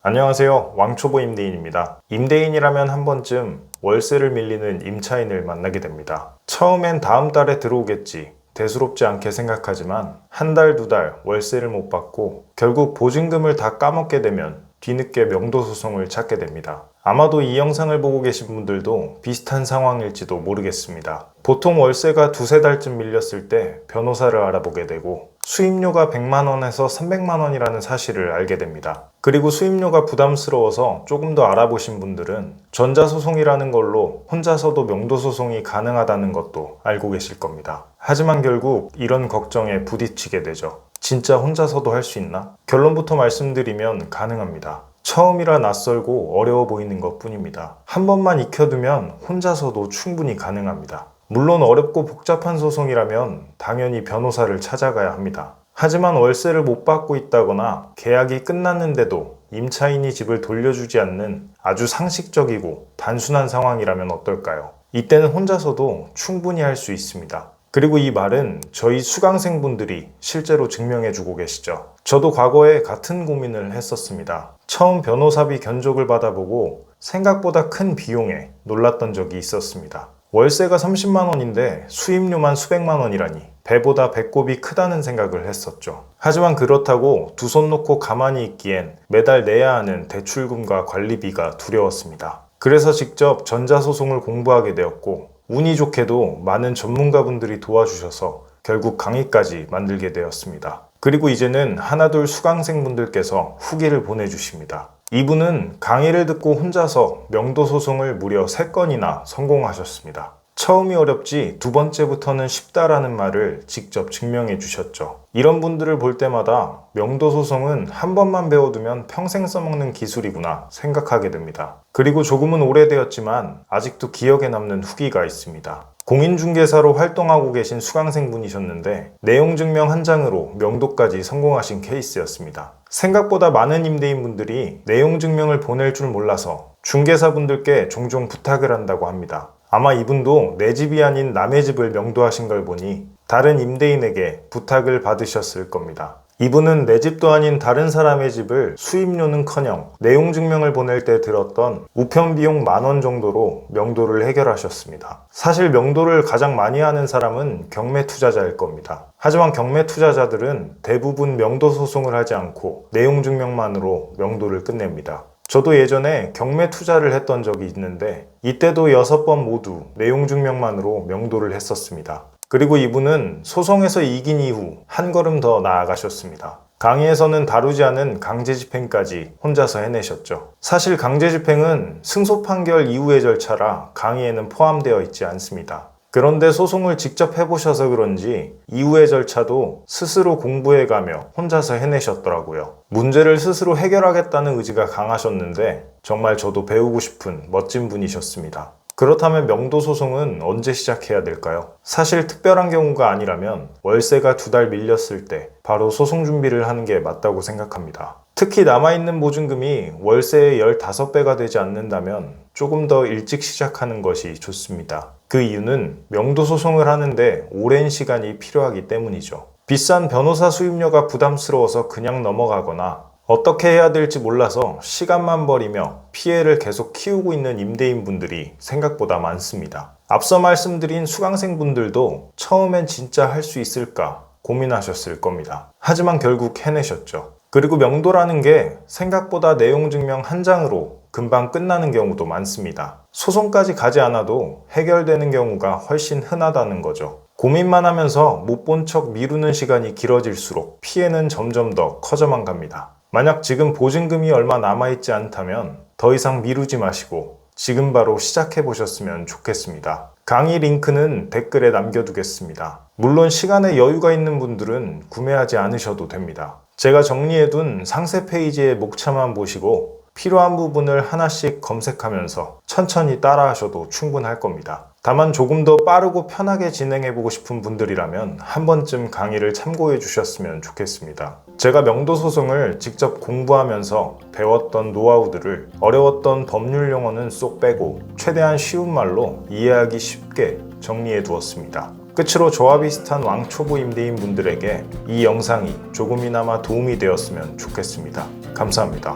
안녕하세요. 왕초보 임대인입니다. 임대인이라면 한 번쯤 월세를 밀리는 임차인을 만나게 됩니다. 처음엔 다음 달에 들어오겠지, 대수롭지 않게 생각하지만 한 달, 두 달 월세를 못 받고 결국 보증금을 다 까먹게 되면 뒤늦게 명도소송을 찾게 됩니다. 아마도 이 영상을 보고 계신 분들도 비슷한 상황일지도 모르겠습니다. 보통 월세가 두세 달쯤 밀렸을 때 변호사를 알아보게 되고 수임료가 100만원에서 300만원이라는 사실을 알게 됩니다. 그리고 수임료가 부담스러워서 조금 더 알아보신 분들은 전자소송이라는 걸로 혼자서도 명도소송이 가능하다는 것도 알고 계실 겁니다. 하지만 결국 이런 걱정에 부딪히게 되죠. 진짜 혼자서도 할 수 있나? 결론부터 말씀드리면 가능합니다. 처음이라 낯설고 어려워 보이는 것 뿐입니다. 한 번만 익혀두면 혼자서도 충분히 가능합니다. 물론 어렵고 복잡한 소송이라면 당연히 변호사를 찾아가야 합니다. 하지만 월세를 못 받고 있다거나 계약이 끝났는데도 임차인이 집을 돌려주지 않는 아주 상식적이고 단순한 상황이라면 어떨까요? 이때는 혼자서도 충분히 할 수 있습니다. 그리고 이 말은 저희 수강생분들이 실제로 증명해주고 계시죠. 저도 과거에 같은 고민을 했었습니다. 처음 변호사비 견적을 받아보고 생각보다 큰 비용에 놀랐던 적이 있었습니다. 월세가 30만원인데 수임료만 수백만원이라니 배보다 배꼽이 크다는 생각을 했었죠. 하지만 그렇다고 두 손 놓고 가만히 있기엔 매달 내야 하는 대출금과 관리비가 두려웠습니다. 그래서 직접 전자소송을 공부하게 되었고 운이 좋게도 많은 전문가분들이 도와주셔서 결국 강의까지 만들게 되었습니다. 그리고 이제는 하나둘 수강생분들께서 후기를 보내주십니다. 이분은 강의를 듣고 혼자서 명도소송을 무려 3건이나 성공하셨습니다. 처음이 어렵지 두 번째부터는 쉽다라는 말을 직접 증명해 주셨죠. 이런 분들을 볼 때마다 명도소송은 한 번만 배워두면 평생 써먹는 기술이구나 생각하게 됩니다. 그리고 조금은 오래되었지만 아직도 기억에 남는 후기가 있습니다. 공인중개사로 활동하고 계신 수강생분이셨는데 내용 증명 한 장으로 명도까지 성공하신 케이스였습니다. 생각보다 많은 임대인분들이 내용 증명을 보낼 줄 몰라서 중개사분들께 종종 부탁을 한다고 합니다. 아마 이분도 내 집이 아닌 남의 집을 명도하신 걸 보니 다른 임대인에게 부탁을 받으셨을 겁니다. 이분은 내 집도 아닌 다른 사람의 집을 수임료는커녕 내용 증명을 보낼 때 들었던 우편 비용 10,000원 정도로 명도를 해결하셨습니다. 사실 명도를 가장 많이 하는 사람은 경매 투자자일 겁니다. 하지만 경매 투자자들은 대부분 명도 소송을 하지 않고 내용 증명만으로 명도를 끝냅니다. 저도 예전에 경매 투자를 했던 적이 있는데 이때도 6번 모두 내용 증명만으로 명도를 했었습니다. 그리고 이분은 소송에서 이긴 이후 한 걸음 더 나아가셨습니다. 강의에서는 다루지 않은 강제집행까지 혼자서 해내셨죠. 사실 강제집행은 승소 판결 이후의 절차라 강의에는 포함되어 있지 않습니다. 그런데 소송을 직접 해보셔서 그런지 이후의 절차도 스스로 공부해가며 혼자서 해내셨더라고요. 문제를 스스로 해결하겠다는 의지가 강하셨는데 정말 저도 배우고 싶은 멋진 분이셨습니다. 그렇다면 명도소송은 언제 시작해야 될까요? 사실 특별한 경우가 아니라면 월세가 2달 밀렸을 때 바로 소송 준비를 하는 게 맞다고 생각합니다. 특히 남아있는 보증금이 월세의 15배가 되지 않는다면 조금 더 일찍 시작하는 것이 좋습니다. 그 이유는 명도소송을 하는데 오랜 시간이 필요하기 때문이죠. 비싼 변호사 수임료가 부담스러워서 그냥 넘어가거나 어떻게 해야 될지 몰라서 시간만 버리며 피해를 계속 키우고 있는 임대인분들이 생각보다 많습니다. 앞서 말씀드린 수강생분들도 처음엔 진짜 할 수 있을까 고민하셨을 겁니다. 하지만 결국 해내셨죠. 그리고 명도라는 게 생각보다 내용 증명 한 장으로 금방 끝나는 경우도 많습니다. 소송까지 가지 않아도 해결되는 경우가 훨씬 흔하다는 거죠. 고민만 하면서 못 본 척 미루는 시간이 길어질수록 피해는 점점 더 커져만 갑니다. 만약 지금 보증금이 얼마 남아있지 않다면 더 이상 미루지 마시고 지금 바로 시작해 보셨으면 좋겠습니다. 강의 링크는 댓글에 남겨두겠습니다. 물론 시간에 여유가 있는 분들은 구매하지 않으셔도 됩니다. 제가 정리해둔 상세 페이지의 목차만 보시고 필요한 부분을 하나씩 검색하면서 천천히 따라하셔도 충분할 겁니다. 다만 조금 더 빠르고 편하게 진행해보고 싶은 분들이라면 한 번쯤 강의를 참고해 주셨으면 좋겠습니다. 제가 명도소송을 직접 공부하면서 배웠던 노하우들을 어려웠던 법률 용어는 쏙 빼고 최대한 쉬운 말로 이해하기 쉽게 정리해 두었습니다. 끝으로 저와 비슷한 왕초보 임대인 분들에게 이 영상이 조금이나마 도움이 되었으면 좋겠습니다. 감사합니다.